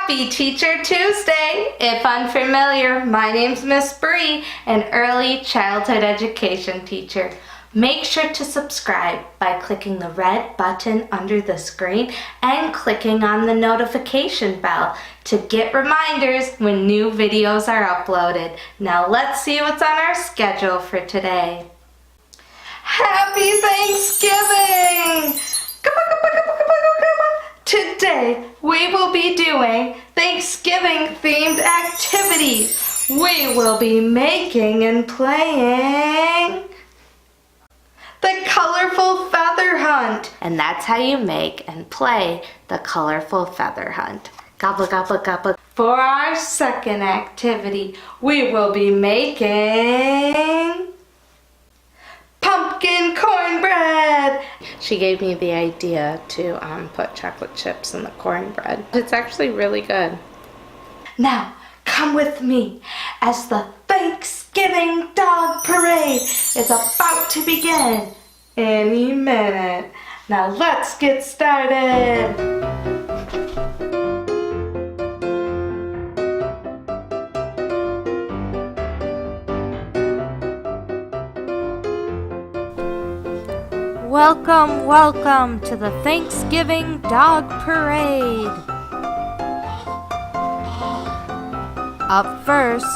Happy Teacher Tuesday! If unfamiliar, my name's Miss Bree, an early childhood education teacher. Make sure to subscribe by clicking the red button under the screen and clicking on the notification bell to get reminders when new videos are uploaded. Now let's see what's on our schedule for today. Happy Thanksgiving! Come on. Today we will be doing Thanksgiving themed activities. We will be making and playing the colorful feather hunt. And that's how you make and play the colorful feather hunt. Gobble, gobble, gobble. For our second activity, we will be making pumpkin cornbread. She gave me the idea to put chocolate chips in the cornbread. It's actually really good. Now, come with me as the Thanksgiving dog parade is about to begin any minute. Now let's get started. Welcome to the Thanksgiving Dog Parade. Up first,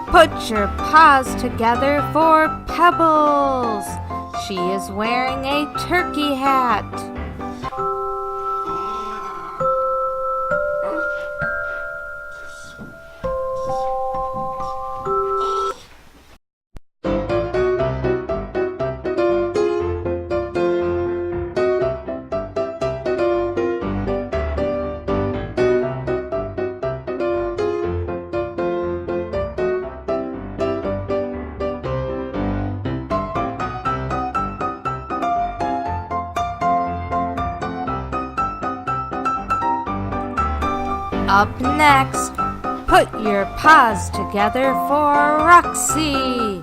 put your paws together for Pebbles. She is wearing a turkey hat. Up next, put your paws together for Roxy.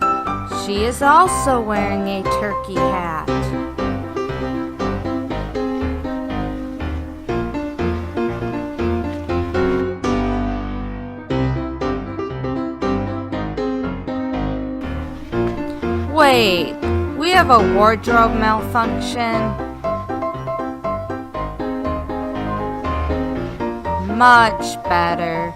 She is also wearing a turkey hat. Wait, we have a wardrobe malfunction. Much better.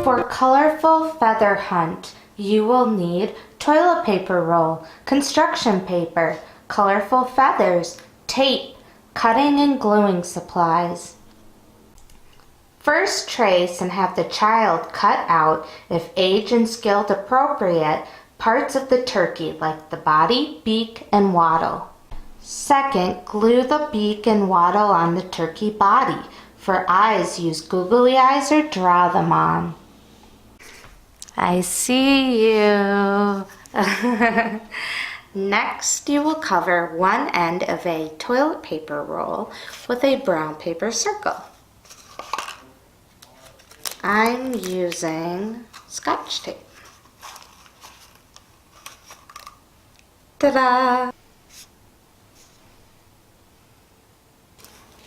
For colorful feather hunt, you will need toilet paper roll, construction paper, colorful feathers, tape, cutting and gluing supplies. First, trace and have the child cut out, if age and skill appropriate, parts of the turkey like the body, beak, and wattle. Second, glue the beak and wattle on the turkey body. For eyes, use googly eyes or draw them on. I see you. Next, you will cover one end of a toilet paper roll with a brown paper circle. I'm using Scotch tape. Ta-da!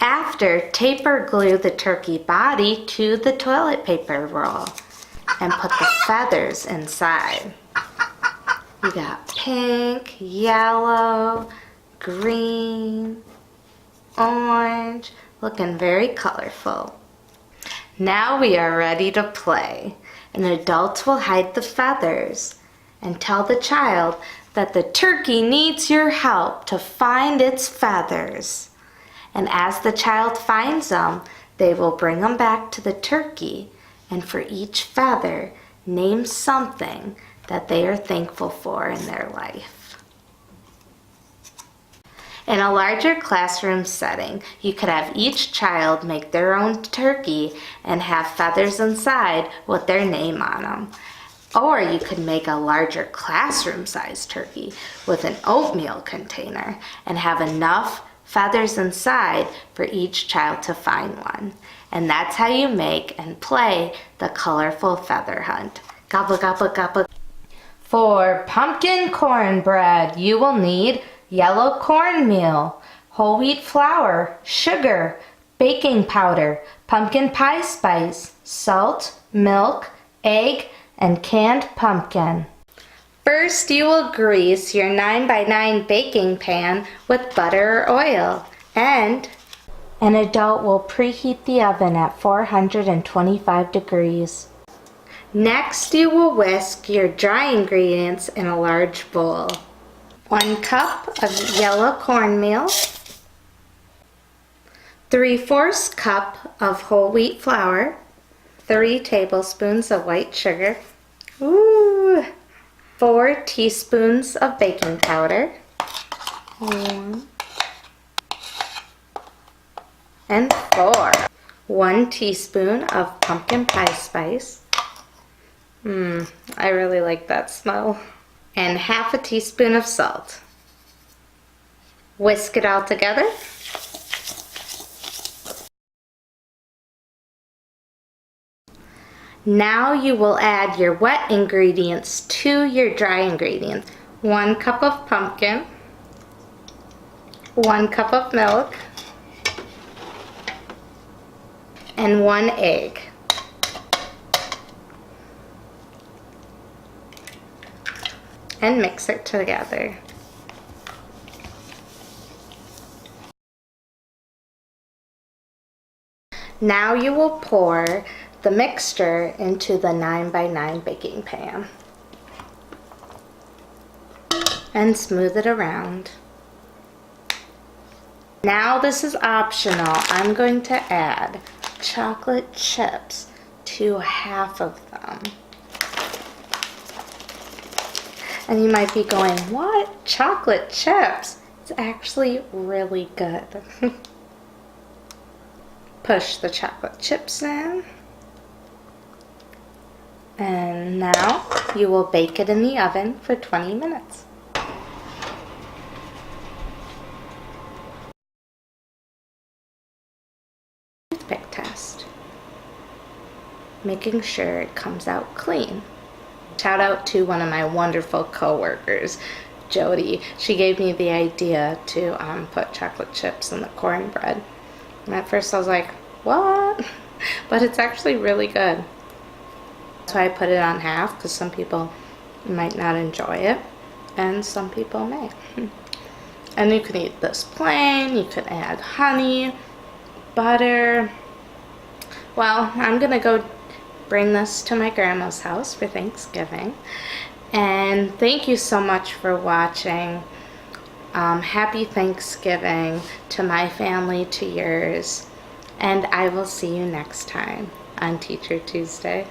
After, tape or glue the turkey body to the toilet paper roll and put the feathers inside. We got pink, yellow, green, orange, looking very colorful. Now we are ready to play. An adult will hide the feathers and tell the child that the turkey needs your help to find its feathers. And as the child finds them, they will bring them back to the turkey, and for each feather, name something that they are thankful for in their life. In a larger classroom setting, you could have each child make their own turkey and have feathers inside with their name on them. Or you could make a larger classroom-sized turkey with an oatmeal container and have enough feathers inside for each child to find one. And that's how you make and play the colorful feather hunt. Gobble, gobble, gobble. For pumpkin cornbread, you will need yellow cornmeal, whole wheat flour, sugar, baking powder, pumpkin pie spice, salt, milk, egg, and canned pumpkin. First, you will grease your 9x9 baking pan with butter or oil, and an adult will preheat the oven at 425 degrees. Next, you will whisk your dry ingredients in a large bowl. 1 cup of yellow cornmeal, 3/4 cup of whole wheat flour, 3 tablespoons of white sugar, 4 teaspoons of baking powder, 1 and 4. 1 teaspoon of pumpkin pie spice. I really like that smell. And 1/2 teaspoon of salt. Whisk it all together. Now you will add your wet ingredients to your dry ingredients. 1 cup of pumpkin, 1 cup of milk, and 1 egg. And mix it together. Now you will pour the mixture into the 9x9 baking pan and smooth it around. Now this is optional. I'm going to add chocolate chips to 1/2 of them. And you might be going, what? Chocolate chips? It's actually really good. Push the chocolate chips in. And now you will bake it in the oven for 20 minutes. Toothpick test. Making sure it comes out clean. Shout out to one of my wonderful co-workers, Jody. She gave me the idea to put chocolate chips in the cornbread. And at first I was like, what? But it's actually really good. So I put it on 1/2 because some people might not enjoy it and some people may. And you can eat this plain, you can add honey, butter. Well, I'm gonna go bring this to my grandma's house for Thanksgiving. And thank you so much for watching. Happy Thanksgiving to my family, to yours. And I will see you next time on Teacher Tuesday.